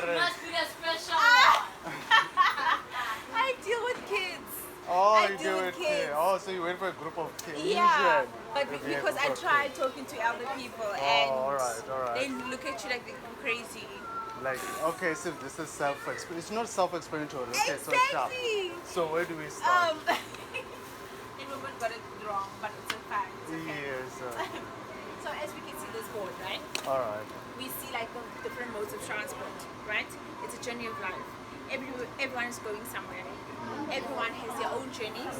must be the special. I deal with kids. Oh, I you deal do with it. kids. Oh, so you went for a group of kids. Yeah, but If you have because a I group of tried kids. talking to elder people Oh, and all right. they look at you like they're crazy. Like, okay, so this is self-explanatory. It's not self-explanatory. Okay, so sharp. Exactly. So where do we start? Everyone got it wrong, but it's a fact. It's okay. Yes. So as we can see this board, right? All right. We see like the different modes of transport, right? It's a journey of life. Everyone is going somewhere. Everyone has their own journeys.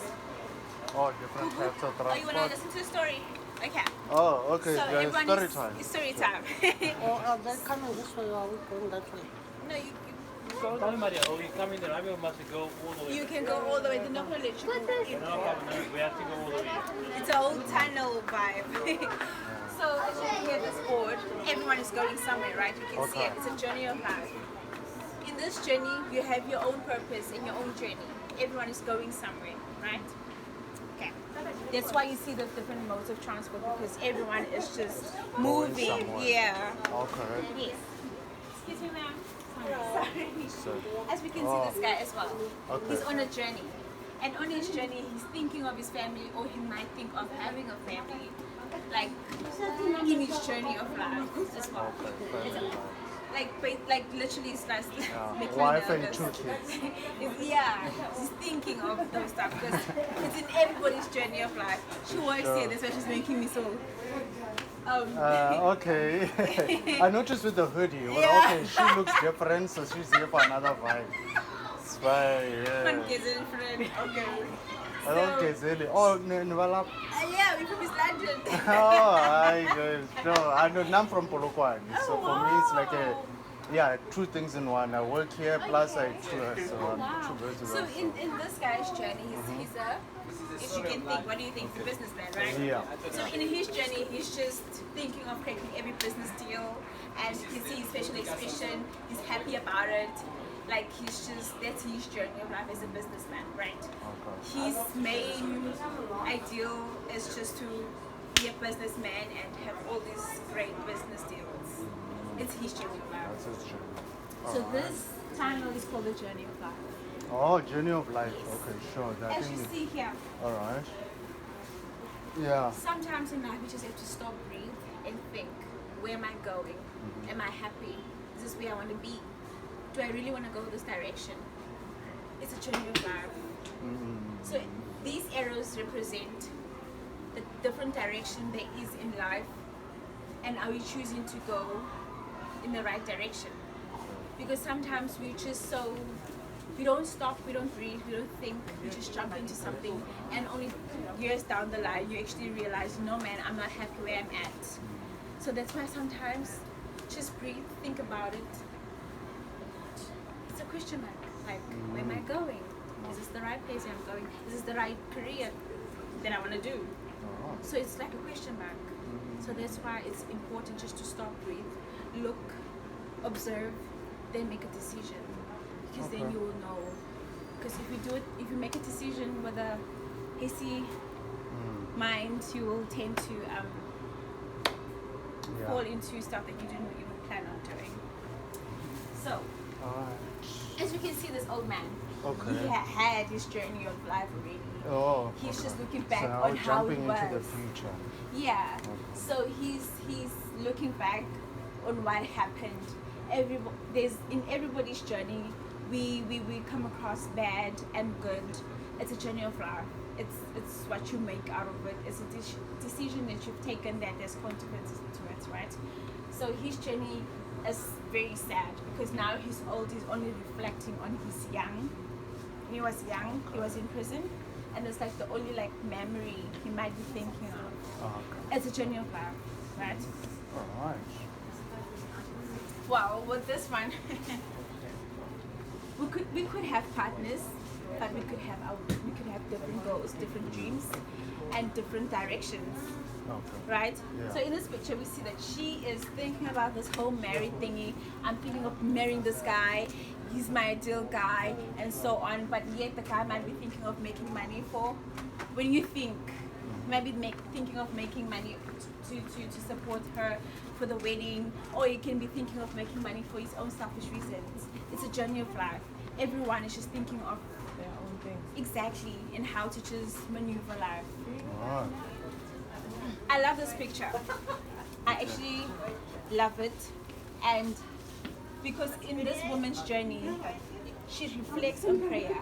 Oh, different types of Oh, you want to transport. listen to a story? Okay. Oh, okay. So Yeah, everyone story is time. it's story time. They're coming this way, or are we going that way? No, you Tell me, Maria, are we coming there? I must go all the way. you can go all the way. They're not gonna let you go in. No problem, no, we have to go all the way. It's a whole tunnel vibe. So as you can hear this board, everyone is going somewhere, right? You can see it. It's a journey of life. In this journey, you have your own purpose and your own journey. Everyone is going somewhere, right? Okay. That's why you see the different modes of transport because everyone is just moving. somewhere. Yeah. Okay. Yes. Excuse me, ma'am. Sorry. So, As we can see this guy as well. Okay. He's on a journey. And on his journey, he's thinking of his family or he might think of having a family. Like in his journey of life as well. It's like literally it's like making me wife and nervous. 2 kids. Yeah, he's thinking of those stuff because it's in everybody's journey of life. She works here, that's why she's making me so. Okay. I noticed with the hoodie. Well, Yeah. okay, she looks different, so she's here for another vibe. It's fine, Fun yeah. kids and friend. Okay. I don't get silly. Oh, Nvala. Yeah, we from East London. Oh, hi guys. No, I'm from Polokwane. So for me, it's like two things in one. I work here, plus I tour. So I'm two birds with So one in this guy's journey, he's a, as you can think, what do you think? He's a businessman, right? Yeah. So in his journey, he's just thinking of cracking every business deal, and you can see his facial expression. He's happy about it. Like that's his journey of life as a businessman, right? His main ideal is just to be a businessman and have all these great business deals. It's his journey of life. That's his journey. So this channel is called the journey of life. Oh, journey of life. Okay, sure. I As you think see here, all right. Yeah. sometimes in life we just have to stop, breathe, and think, where am I going? Am I happy? Is this where I want to be? Do I really want to go this direction? It's a journey of life. So these arrows represent the different direction there is in life, and are we choosing to go in the right direction? Because sometimes we don't stop, we don't breathe, we don't think, we just jump into something, and only years down the line you actually realize, no man, I'm not happy where I'm at. So that's why sometimes just breathe, think about it. It's a question mark, like where am I going? Is this the right place I'm going? Is this the right career that I want to do? So it's like a question mark. So that's why it's important just to stop, breathe, look, observe, then make a decision. Because then you will know. Because if you make a decision with a hasty mind, you will tend to fall into stuff that you didn't even plan on doing. So, as you can see, this old man, he had his journey of life already. Oh. He's just looking back So now on how jumping it was. into the future. Yeah. So he's looking back on what happened. In everybody's journey, we come across bad and good. It's a journey of life. It's what you make out of it. It's a decision that you've taken that there's consequences to it, right? So his journey is very sad because now he's old. He's only reflecting on his young. When he was young, he was in prison, and it's like the only memory he might be thinking of. It's a journey of life, right? All right. Well, with this one, we could have partners, but we could have different goals, different dreams, and different directions. Right? Yeah. So in this picture we see that she is thinking about this whole married thingy. I'm thinking of marrying this guy, he's my ideal guy, and so on, but yet the guy might be thinking of making money for, when you think, maybe thinking of making money to support her for the wedding, or he can be thinking of making money for his own selfish reasons. It's a journey of life. Everyone is just thinking of Their own things. exactly and how to just maneuver life. Alright. I love this picture. I actually love it, and because in this woman's journey, she reflects on prayer.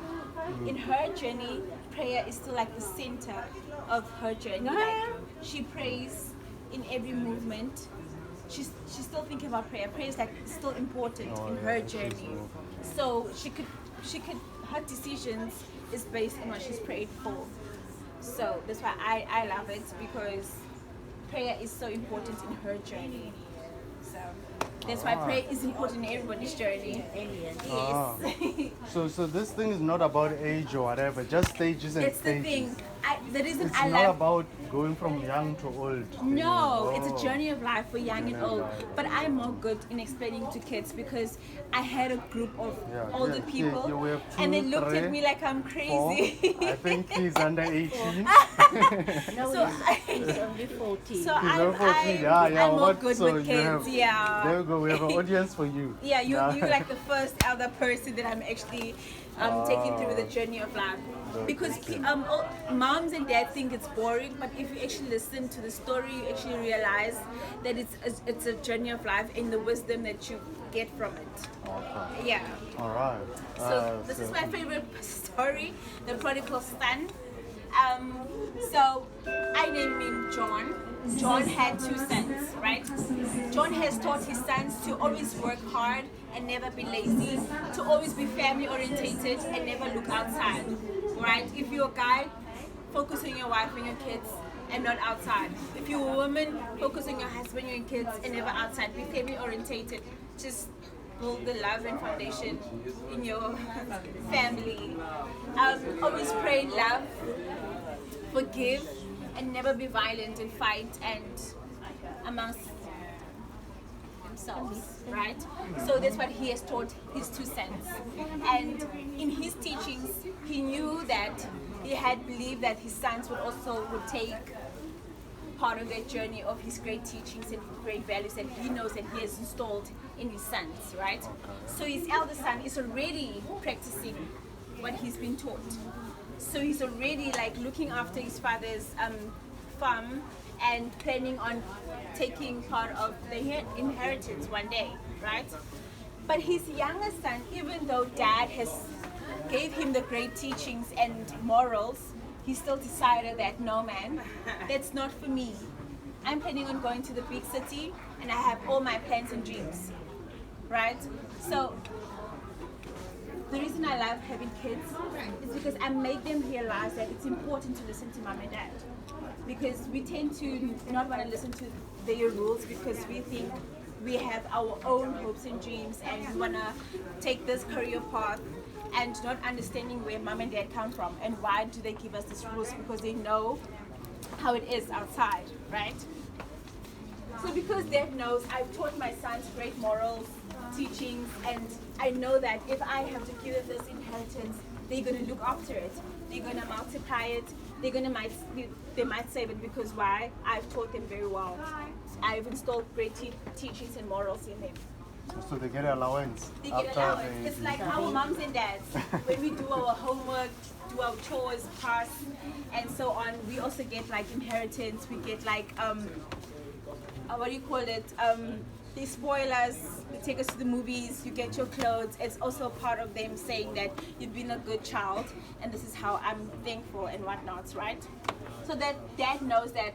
In her journey, prayer is still like the center of her journey. Like, she prays in every movement. She's still thinking about prayer. Prayer is like still important in her journey. So she could her decisions is based on what she's prayed for. So that's why I love it, because prayer is so important in her journey. So that's why prayer is important in everybody's journey. Yes. So this thing is not about age or whatever, just stages and That's the stages. thing. The reason It's I not love about going from young to old. No, Oh. it's a journey of life for young and Journey of old. life. But I'm more good in explaining to kids because I had a group of older people, we have and they two, looked at three, me like I'm 4. crazy. I think he's under 18. No, So he's only 14. So He's over 14. I'm more what? good So with you kids. have- Yeah. There we go. We have an audience for you. Yeah, you're like the first elder person that I'm actually taking through the journey of life. Because moms and dads think it's boring, but if you actually listen to the story, you actually realize that it's a journey of life and the wisdom that you get from it. Okay. Yeah. All right. So this is my favorite story, the prodigal son. So I named him John. John had 2 sons, right? John has taught his sons to always work hard and never be lazy, to always be family orientated and never look outside, right? If you're a guy, focus on your wife and your kids and not outside. If you're a woman, focus on your husband and your kids and never outside. Be family orientated. Just build the love and foundation in your family. Always pray in love, forgive, and never be violent and fight and amongst themselves, right? So that's what he has taught his 2 sons. And in his teachings, he knew that he had believed that his sons would take part of that journey of his great teachings and great values that he knows that he has installed in his sons, right? So his elder son is already practicing what he's been taught. So he's already like looking after his father's farm and planning on taking part of the inheritance one day, right? But his younger son, even though dad has gave him the great teachings and morals, he still decided that no man, that's not for me. I'm planning on going to the big city and I have all my plans and dreams, right? So the reason I love having kids is because I make them realize that it's important to listen to mom and dad. Because we tend to not want to listen to their rules because we think we have our own hopes and dreams and we want to take this career path and not understanding where mom and dad come from and why do they give us these rules, because they know how it is outside, right? So because dad knows, I've taught my sons great morals, teachings, and I know that if I have to give them this inheritance, they're going to look after it. They're going to multiply it. They might save it because why? I've taught them very well. I've installed great teachings and morals in them. So they get allowance. They get after allowance. they- It's like our moms and dads. When we do our homework, do our chores, pass, and so on, we also get like inheritance. We get like what do you call it? They spoil us. They take us to the movies. You get your clothes. It's also part of them saying that you've been a good child, and this is how I'm thankful and whatnot, right? So that dad knows that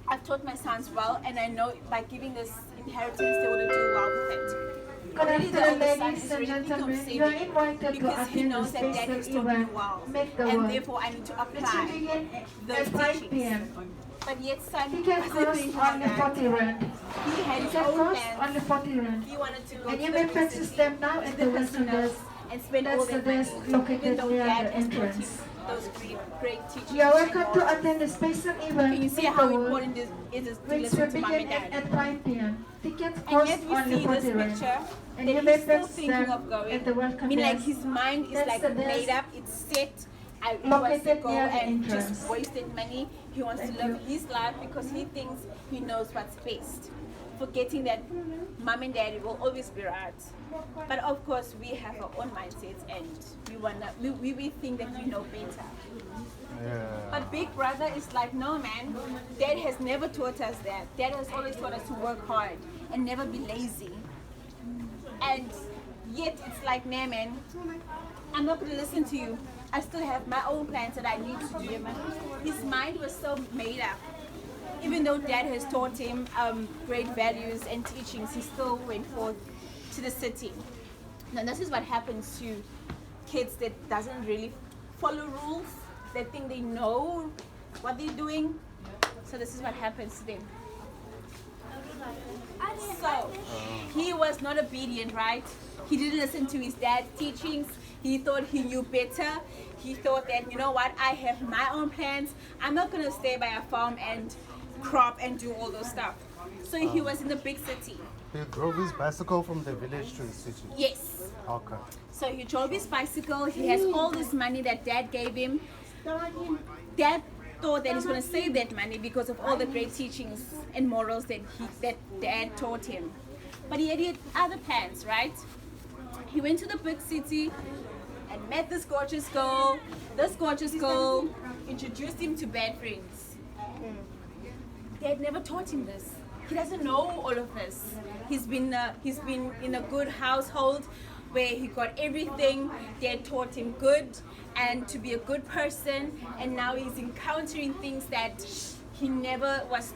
I've taught my sons well, and I know by giving this inheritance, they will do well with it. Good Already the afternoon, older son ladies is and already thinking of gentlemen. You are saving invited to because he attend the knows that dad has special taught me event, well, Make the and World. therefore I need to It should apply begin those at 5 teachings. p.m. But yet son Ticket wasn't cost thinking only of that. 40 rand. He had his Ticket own cost plans. only 40 rand. He wanted to go And to you the may big purchase city, them now at to the western casinos, desk. and spend all That's their the desk money, located even though near dad the has taught him entrance. those great teachings. You are welcome and to morals. attend the special event, Can you see Make how the World, important it is to which listen will to mom begin and dad? at 5 p.m. Tickets And cost yet we only see this 40 rand. picture And that you may he's still purchase thinking them of going. at the welcome I mean, like desk. his mind is That's like the desk made up, it's set. He wants to located go near the and just entrance. wasted money. He wants to Thank live you. his life because he thinks he knows what's best forgetting that mom and daddy will always be right. But of course, we have our own mindsets and we think that we know better. Yeah. But Big Brother is like, no man, Dad has never taught us that. Dad has always taught us to work hard and never be lazy. And yet it's like, nah man, I'm not going to listen to you. I still have my own plans that I need to do. His mind was so made up. Even though Dad has taught him great values and teachings, he still went forth to the city. Now this is what happens to kids that doesn't really follow rules. They think they know what they're doing. So this is what happens to them. So he was not obedient, right? He didn't listen to his dad's teachings. He thought he knew better. He thought that, you know what, I have my own plans. I'm not going to stay by a farm and crop and do all those stuff. So he was in the big city. He drove his bicycle from the village to the city. Yes. Okay. So he drove his bicycle. He has all this money that Dad gave him. Dad thought that he's going to save that money because of all the great teachings and morals that Dad taught him. But he had other plans, right? He went to the big city and met this gorgeous girl. This gorgeous girl introduced him to bad friends. Dad never taught him this. He doesn't know all of this. He's been in a good household where he got everything. Dad taught him good and to be a good person, and now he's encountering things that he never was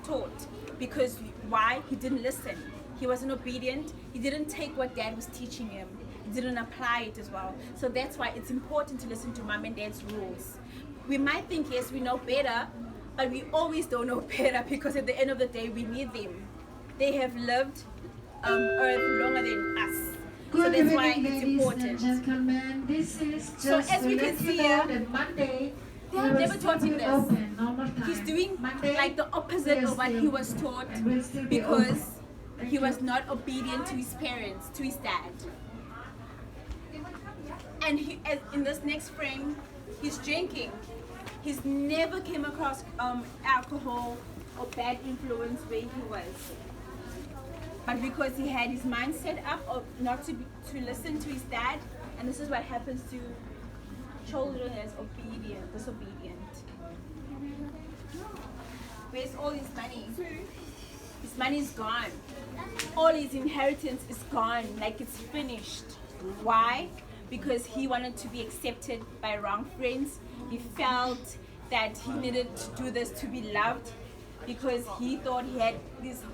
taught. Because why? He didn't listen. He wasn't obedient. He didn't take what Dad was teaching him. He didn't apply it as well. So that's why it's important to listen to mom and dad's rules. We might think, yes, we know better, but we always don't know better, because at the end of the day, we need them. They have lived Earth longer than us. So Good that's why evening, it's ladies important. and gentlemen. This is just So as we to can let see you know here, that Monday they have never taught him this. Open, normal time. He's doing Monday, like the opposite we are of what he still- was taught, and we'll still be because open. Thank he you. was not obedient to his parents, to his dad. And in this next frame, he's drinking. He's never came across alcohol or bad influence where he was. But because he had his mind set up of not to listen to his dad, and this is what happens to children as disobedient. Where's all his money? His money is gone. All his inheritance is gone, like it's finished. Why? Because he wanted to be accepted by wrong friends. He felt that he needed to do this to be loved, because he thought he had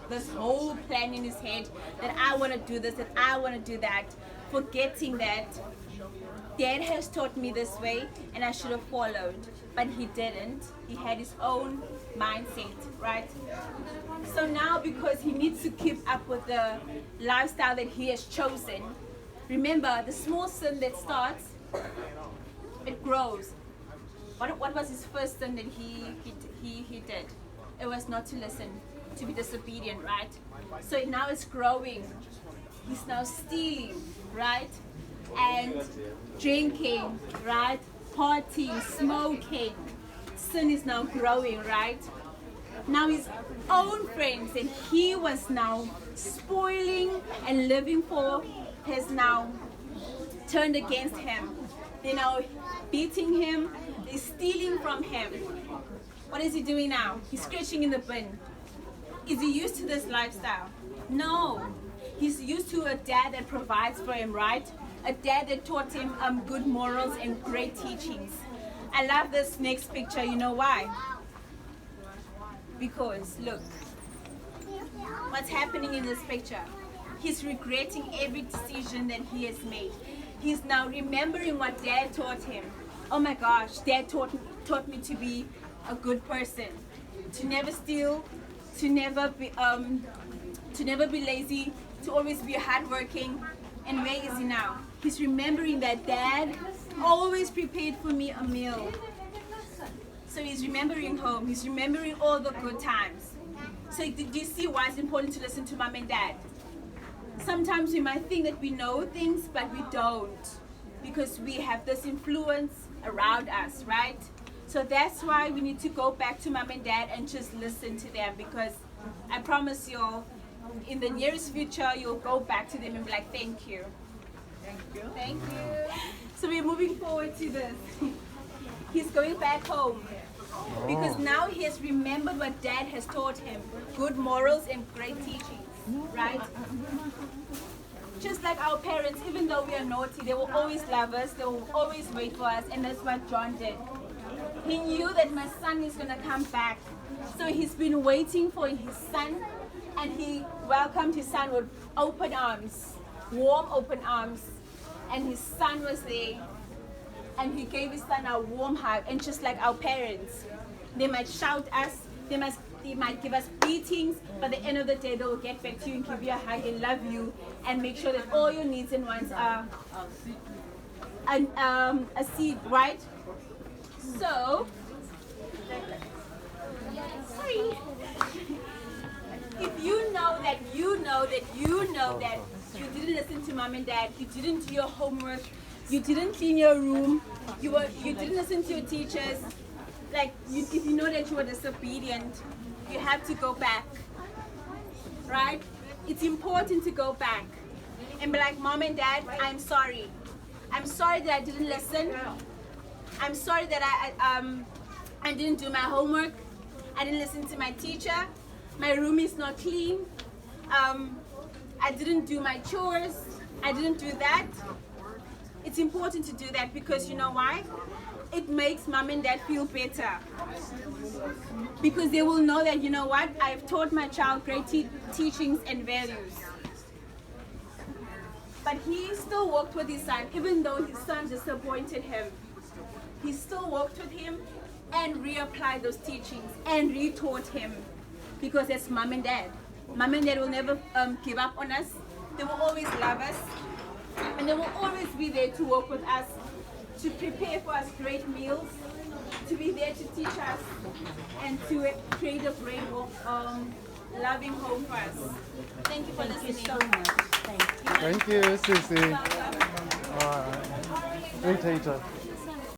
this whole plan in his head that I want to do this, that I want to do that, forgetting that Dad has taught me this way and I should have followed, but he didn't. He had his own mindset, right? So now, because he needs to keep up with the lifestyle that he has chosen, remember, the small sin that starts, it grows. What was his first sin that he did? It was not to listen, to be disobedient, right? So now it's growing. He's now stealing, right? And drinking, right? Partying, smoking. Sin is now growing, right? Now his own friends that he was now spoiling and living for has now turned against him. They're now beating him, they're stealing from him. What is he doing now? He's scratching in the bin. Is he used to this lifestyle? No. He's used to a dad that provides for him, right? A dad that taught him good morals and great teachings. I love this next picture. You know why? Because look, what's happening in this picture? He's regretting every decision that he has made. He's now remembering what Dad taught him. Oh my gosh, Dad taught me to be a good person, to never steal, to never be lazy, to always be hardworking. And where is he now? He's remembering that Dad always prepared for me a meal. So he's remembering home. He's remembering all the good times. So do you see why it's important to listen to mom and dad? Sometimes we might think that we know things, but we don't, because we have this influence around us, right? So that's why we need to go back to mom and dad and just listen to them, because I promise you, in the nearest future, you'll go back to them and be like, thank you. Thank you. Thank you. So we're moving forward to this. He's going back home because now he has remembered what dad has taught him. Good morals and great teachings, right? Just like our parents, even though we are naughty, they will always love us, they will always wait for us, and that's what John did. He knew that my son is going to come back. So he's been waiting for his son, and he welcomed his son with open arms, warm open arms. And his son was there, and he gave his son a warm hug. And just like our parents, they might shout us, they might give us beatings, but at the end of the day, they will get back to you and give you a hug and love you and make sure that all your needs and wants are a seed, right? So, sorry. If you know that you didn't listen to mom and dad, you didn't do your homework, you didn't clean your room, you didn't listen to your teachers, like if you know that you were disobedient, you have to go back, right? It's important to go back and be like, mom and dad, I'm sorry. I'm sorry that I didn't listen. I'm sorry that I didn't do my homework. I didn't listen to my teacher. My room is not clean. I didn't do my chores. I didn't do that. It's important to do that because you know why? It makes mom and dad feel better. Because they will know that, you know what? I've taught my child great teachings and values. But he still walked with his son, even though his son disappointed him. He still walked with him and reapplied those teachings and retaught him. Because that's mom and dad. Mom and dad will never give up on us. They will always love us. And they will always be there to work with us, to prepare for us great meals, to be there to teach us, and to create a great loving home for us. Thank you for listening. So much. Thank you. Thank you, Sissy. Welcome. Great teacher.